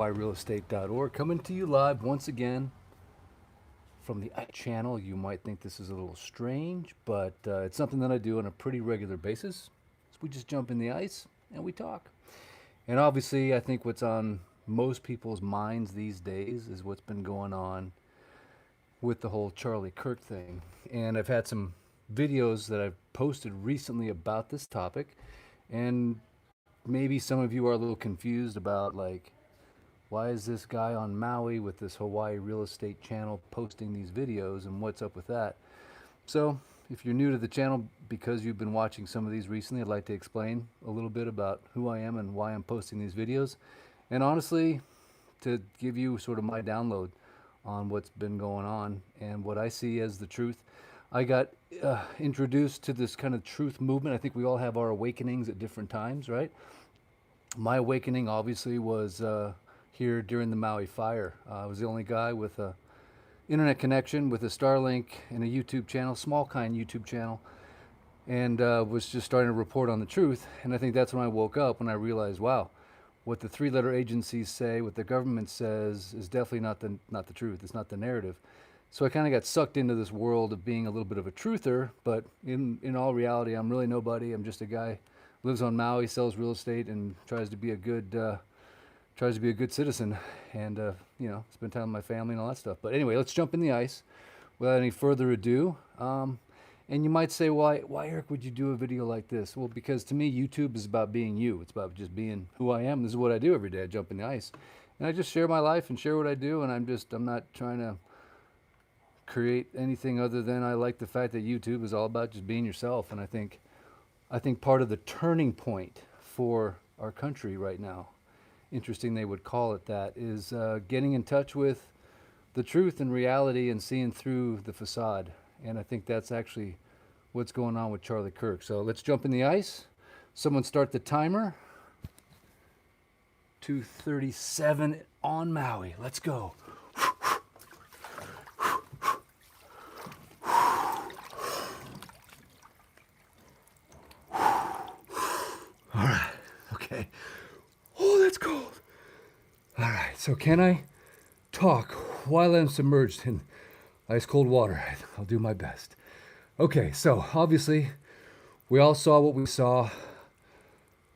hawaiirealestate.org, coming to you live once again from the channel. You might think this is a little strange, but it's something that I do on a pretty regular basis. So we just jump in the ice and we talk. And obviously, I think what's on most people's minds these days is what's been going on with the whole Charlie Kirk thing. And I've had some videos that I've posted recently about this topic, and maybe some of you are a little confused about, like, why is this guy on Maui with this Hawaii real estate channel posting these videos and what's up with that? So, if you're new to the channel because you've been watching some of these recently, I'd like to explain a little bit about who I am and why I'm posting these videos. And honestly, to give you sort of my download on what's been going on and what I see as the truth. I got introduced to this kind of truth movement. I think we all have our awakenings at different times, right? My awakening obviously was here during the Maui fire. I was the only guy with a internet connection with a Starlink and a YouTube channel, small kind YouTube channel, and was just starting to report on the truth. And I think that's when I woke up, when I realized, wow, what the three-letter agencies say, what the government says, is definitely not the truth. It's not the narrative. So I kind of got sucked into this world of being a little bit of a truther, but in all reality, I'm really nobody. I'm just a guy who lives on Maui, sells real estate, and tries to be a good citizen, and spend time with my family and all that stuff. But anyway, let's jump in the ice without any further ado. And you might say, why, Eric, would you do a video like this? Well, because to me, YouTube is about being you. It's about just being who I am. This is what I do every day. I jump in the ice, and I just share my life and share what I do. And I'm not trying to create anything other than I like the fact that YouTube is all about just being yourself. And I think part of the turning point for our country right now, interesting they would call it that, is getting in touch with the truth and reality and seeing through the facade. And I think that's actually what's going on with Charlie Kirk. So let's jump in the ice. Someone start the timer. 2:37 on Maui. Let's go. All right. Okay. Oh, that's cold. All right. So can I talk while I'm submerged in ice cold water? I'll do my best. Okay, so obviously we all saw what we saw.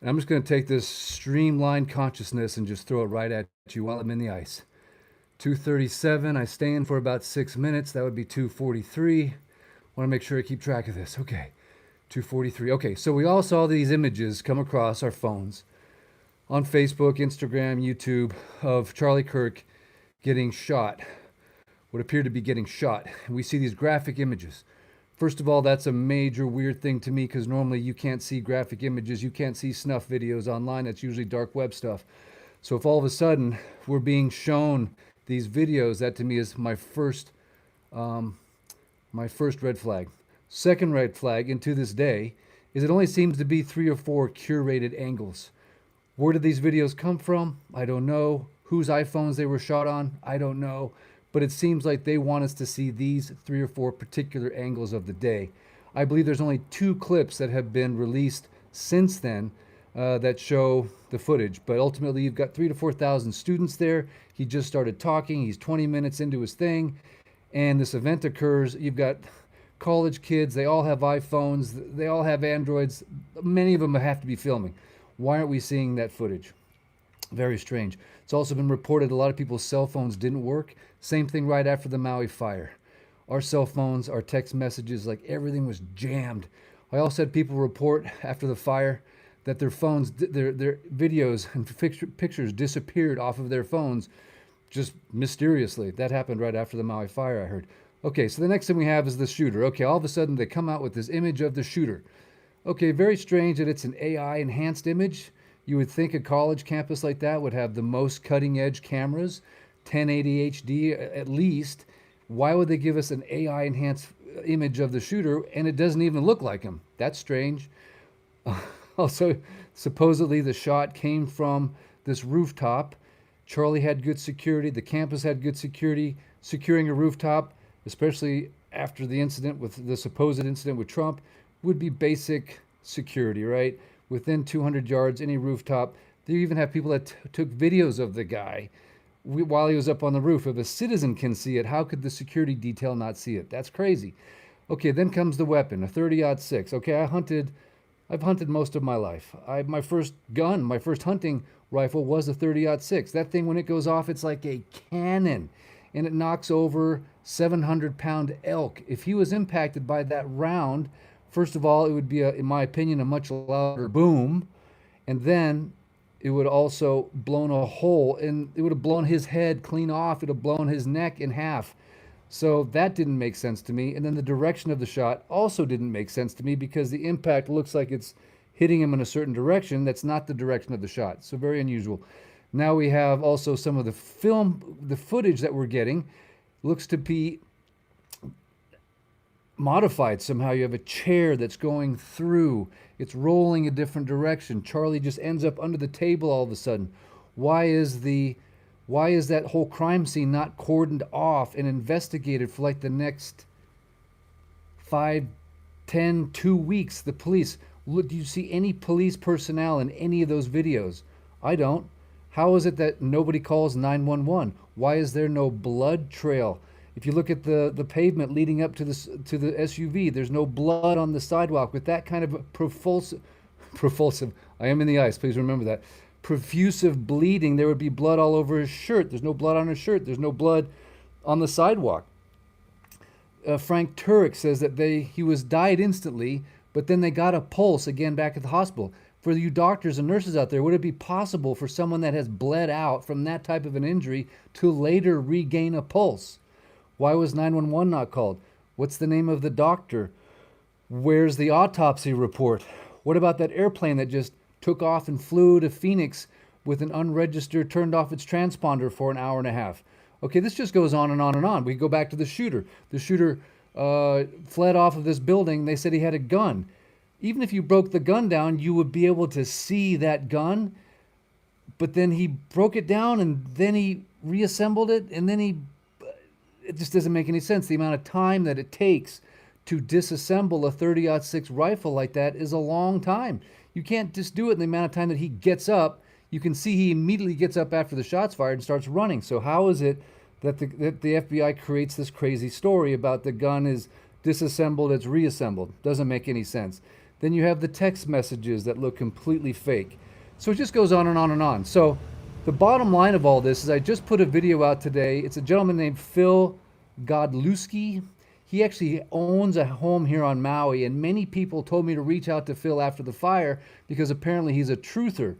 And I'm just going to take this streamlined consciousness and just throw it right at you while I'm in the ice. 2:37, I stay in for about 6 minutes. That would be 2:43. Want to make sure I keep track of this. Okay, 2:43. Okay, so we all saw these images come across our phones on Facebook, Instagram, YouTube of Charlie Kirk getting shot, what appeared to be getting shot. And we see these graphic images. First of all, that's a major weird thing to me, because normally you can't see graphic images. You can't see snuff videos online. That's usually dark web stuff. So if all of a sudden we're being shown these videos, that to me is my first red flag. Second red flag, and to this day, is it only seems to be 3 or 4 curated angles. Where did these videos come from? I don't know. Whose iPhones they were shot on? I don't know. But it seems like they want us to see these 3 or 4 particular angles of the day. I believe there's only 2 clips that have been released since then that show the footage. But ultimately, you've got 3,000 to 4,000 students there. He just started talking. He's 20 minutes into his thing, and this event occurs. You've got college kids. They all have iPhones. They all have Androids. Many of them have to be filming. Why aren't we seeing that footage? Very strange. It's also been reported a lot of people's cell phones didn't work. Same thing right after the Maui fire. Our cell phones, our text messages, like everything was jammed. I also had people report after the fire that their phones, their videos and pictures disappeared off of their phones just mysteriously. That happened right after the Maui fire, I heard. Okay, so the next thing we have is the shooter. Okay, all of a sudden they come out with this image of the shooter. Okay, very strange that it's an AI enhanced image. You would think a college campus like that would have the most cutting edge cameras, 1080 HD at least. Why would they give us an AI enhanced image of the shooter and it doesn't even look like him? That's strange. Also, supposedly the shot came from this rooftop. Charlie had good security. The campus had good security. Securing a rooftop, especially after the incident with the supposed incident with Trump, would be basic security, right? Within 200 yards, any rooftop, They even have people that took videos of the guy while he was up on the roof. If a citizen can see it, how could the security detail not see it? That's crazy. Okay, then comes the weapon, a 30-06. Okay, I've hunted most of my life. My first gun, my first hunting rifle was a 30-06. That thing, when it goes off, it's like a cannon, and it knocks over 700-pound elk. If he was impacted by that round, first of all, it would be, in my opinion, a much louder boom, and then it would also blown a hole, and it would have blown his head clean off. It would have blown his neck in half. So that didn't make sense to me. And then the direction of the shot also didn't make sense to me because the impact looks like it's hitting him in a certain direction. That's not the direction of the shot. So very unusual. Now we have also some of the the footage that we're getting looks to be modified somehow. You have a chair that's going through, it's rolling a different direction. Charlie just ends up under the table all of a sudden. Why is the why is that whole crime scene not cordoned off and investigated for like the next 5, 10, 2 weeks? The police, look, do you see any police personnel in any of those videos? I don't. How is it that nobody calls 911? Why is there no blood trail? If you look at the pavement leading up to the SUV, there's no blood on the sidewalk. With that kind of profulsive, I am in the ice, please remember that. Profusive bleeding, there would be blood all over his shirt. There's no blood on his shirt. There's no blood on the sidewalk. Frank Turek says that he was died instantly, but then they got a pulse again back at the hospital. For you doctors and nurses out there, would it be possible for someone that has bled out from that type of an injury to later regain a pulse? Why was 911 not called? What's the name of the doctor? Where's the autopsy report? What about that airplane that just took off and flew to Phoenix with an unregistered, turned off its transponder for an hour and a half? Okay, this just goes on and on and on. We go back to the shooter. The shooter fled off of this building. They said he had a gun. Even if you broke the gun down, you would be able to see that gun. But then he broke it down and then he reassembled it, and then it just doesn't make any sense. The amount of time that it takes to disassemble a 30-06 rifle like that is a long time. You can't just do it in the amount of time that he gets up. You can see he immediately gets up after the shots fired and starts running. So how is it that the FBI creates this crazy story about the gun is disassembled, it's reassembled? Doesn't make any sense. Then you have the text messages that look completely fake. So it just goes on and on and on. So the bottom line of all this is I just put a video out today. It's a gentleman named Phil Godlewski. He actually owns a home here on Maui, and many people told me to reach out to Phil after the fire because apparently he's a truther.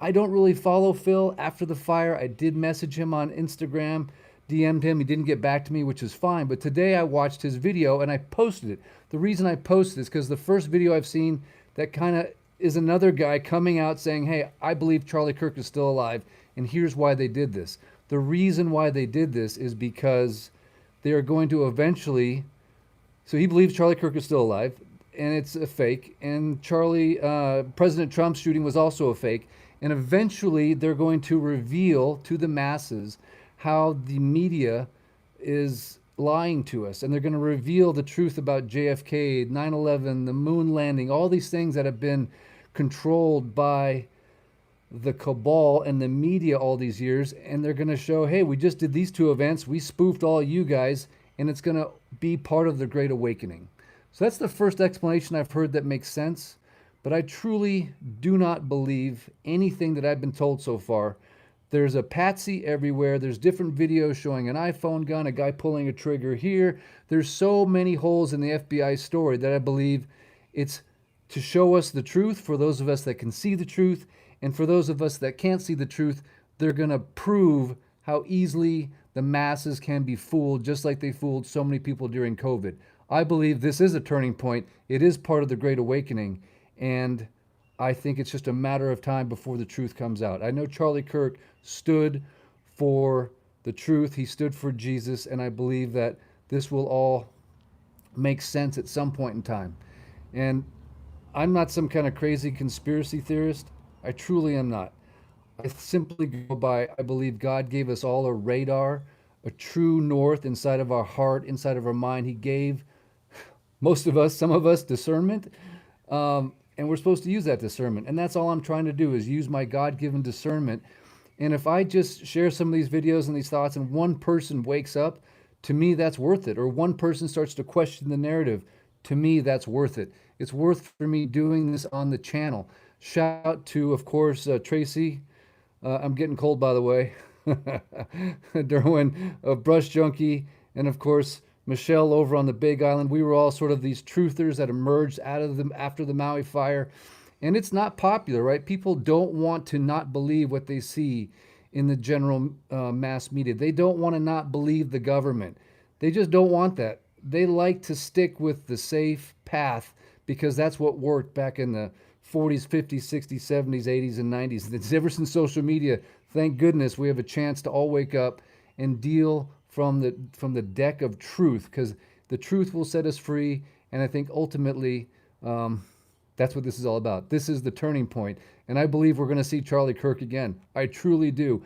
I don't really follow Phil after the fire. I did message him on Instagram, DM'd him. He didn't get back to me, which is fine. But today I watched his video and I posted it. The reason I posted it is because the first video I've seen that kind of is another guy coming out saying, hey, I believe Charlie Kirk is still alive, and here's why they did this. The reason why they did this is because they are going to eventually... So he believes Charlie Kirk is still alive, and it's a fake. And President Trump's shooting was also a fake. And eventually they're going to reveal to the masses how the media is lying to us. And they're going to reveal the truth about JFK, 9/11, the moon landing, all these things that have been controlled by the cabal and the media all these years. And they're going to show, hey, we just did these two events. We spoofed all you guys. And it's going to be part of the Great Awakening. So that's the first explanation I've heard that makes sense. But I truly do not believe anything that I've been told so far. There's a patsy everywhere. There's different videos showing an iPhone gun, a guy pulling a trigger here. There's so many holes in the FBI story that I believe it's to show us the truth for those of us that can see the truth. And for those of us that can't see the truth, they're going to prove how easily the masses can be fooled, just like they fooled so many people during COVID. I believe this is a turning point. It is part of the Great Awakening, and I think it's just a matter of time before the truth comes out. I know Charlie Kirk stood for the truth. He stood for Jesus, and I believe that this will all make sense at some point in time. And I'm not some kind of crazy conspiracy theorist. I truly am not. I simply go by, I believe God gave us all a radar, a true north inside of our heart, inside of our mind. He gave most of us, some of us, discernment. And we're supposed to use that discernment. And that's all I'm trying to do is use my God-given discernment. And if I just share some of these videos and these thoughts and one person wakes up, to me that's worth it. Or one person starts to question the narrative, to me that's worth it. It's worth for me doing this on the channel. Shout out to, of course, Tracy. I'm getting cold, by the way. Derwin, Brush Junkie, and of course Michelle over on the Big Island. We were all sort of these truthers that emerged out of them after the Maui fire. And it's not popular, right? People don't want to not believe what they see in the general mass media. They don't want to not believe the government. They just don't want that. They like to stick with the safe path because that's what worked back in the 40s, 50s, 60s, 70s, 80s, and 90s. It's ever since social media, thank goodness we have a chance to all wake up and deal from the deck of truth, because the truth will set us free. And I think ultimately that's what this is all about. This is the turning point. And I believe we're going to see Charlie Kirk again. I truly do.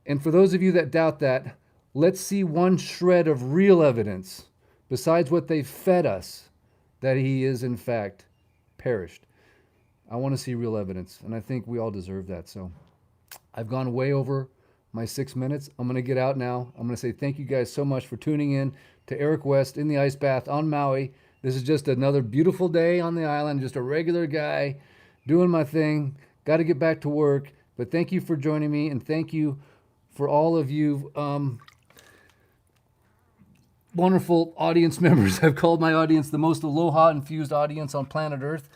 And for those of you that doubt that, let's see one shred of real evidence besides what they fed us that he is in fact perished. I want to see real evidence, and I think we all deserve that. So I've gone way over my 6 minutes. I'm going to get out now. I'm going to say thank you guys so much for tuning in to Eric West in the ice bath on Maui. This is just another beautiful day on the island, just a regular guy doing my thing. Got to get back to work. But thank you for joining me, and thank you for all of you wonderful audience members. I've called my audience the most aloha-infused audience on planet Earth,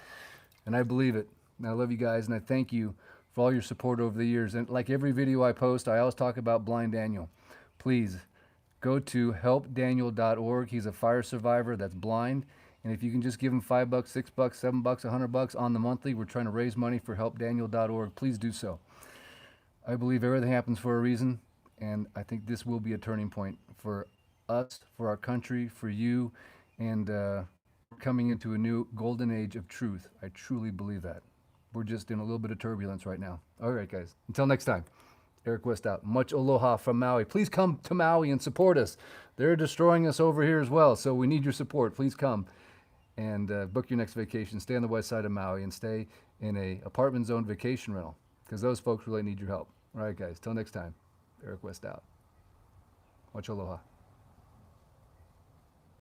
and I believe it. And I love you guys, and I thank you for all your support over the years. And like every video I post, I always talk about Blind Daniel. Please go to helpdaniel.org. He's a fire survivor that's blind. And if you can just give him $5, $6, $7, $100 on the monthly, we're trying to raise money for helpdaniel.org. Please do so. I believe everything happens for a reason, and I think this will be a turning point for us, for our country, for you, and coming into a new golden age of truth. I truly believe that. We're just in a little bit of turbulence right now. All right, guys. Until next time, Eric West out. Much aloha from Maui. Please come to Maui and support us. They're destroying us over here as well, so we need your support. Please come and book your next vacation. Stay on the west side of Maui and stay in a apartment zone vacation rental, because those folks really need your help. All right, guys. Till next time, Eric West out. Much aloha.